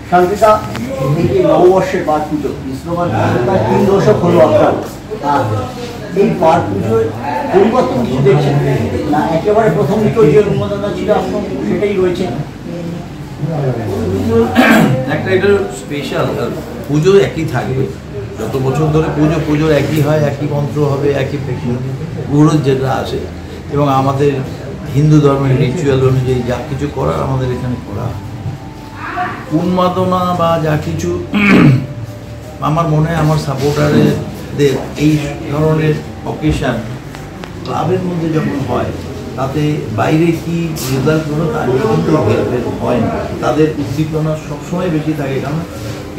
শান্তিদা, এই যে নববর্ষের পাঠ পুজো ইসলামের 3 দশক হলো আপনার, এই পাঠ পুজোয় পরিবর্তন কিছু দেখছেন না? একেবারে প্রথম দিকে যে উন্মাদনা ছিল আপনার সেটাই রয়েছে? একটা এটা স্পেশাল পুজো একই থাকবে, যত বছর ধরে পুজোর একই হয়, একই মন্ত্র হবে, একই পুরো যেটা আসে, এবং আমাদের হিন্দু ধর্মের রিচুয়াল অনুযায়ী যা কিছু করার আমাদের এখানে করা হয়। উন্মাদনা বা যা কিছু আমার মনে হয় আমার সাপোর্টারদের এই ধরনের অকেশান ক্লাবের মধ্যে যখন হয় তাতে বাইরে কি রেজাল্ট হলো তা নিয়ে কিন্তু হয় না, তাদের উদ্দীপনা সবসময় বেশি থাকে। কারণ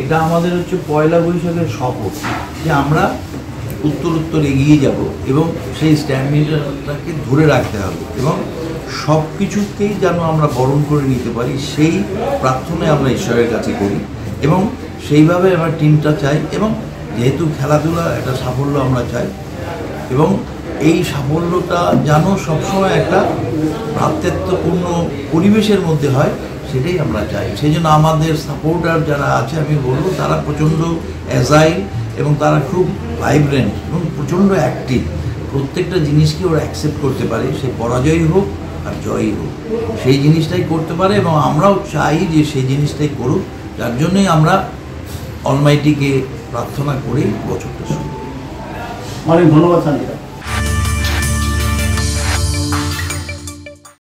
এটা আমাদের হচ্ছে পয়লা বৈশাখের শপথ যে আমরা উত্তর এগিয়ে যাব এবং সেই স্ট্যামিনাটাকে ধরে রাখতে হবে এবং সব কিছুকেই যেন আমরা বরণ করে নিতে পারি, সেই প্রার্থনায় আমরা ঈশ্বরের কাছে করি এবং সেইভাবে আমরা টিমটা চাই। এবং যেহেতু খেলাধুলা একটা সাফল্য আমরা চাই এবং এই সাফল্যটা যেন সবসময় একটা ভ্রাতৃত্বপূর্ণ পরিবেশের মধ্যে হয়, সেটাই আমরা চাই। সেই জন্য আমাদের সাপোর্টার যারা আছে আমি বলবো তারা প্রচণ্ড অ্যাজাইল এবং তারা খুব ভাইব্রেন্ট এবং প্রচণ্ড অ্যাক্টিভ। প্রত্যেকটা জিনিসকে ওরা অ্যাকসেপ্ট করতে পারে, সে পরাজয়ই হোক আর জয়ই হোক, সেই জিনিসটাই করতে পারে এবং আমরাও চাই যে সেই জিনিসটাই করুক। যার জন্যই আমরা অলমাইটিকে প্রার্থনা করেই বছরটা শুরু। অনেক ধন্যবাদ শান্তিদা।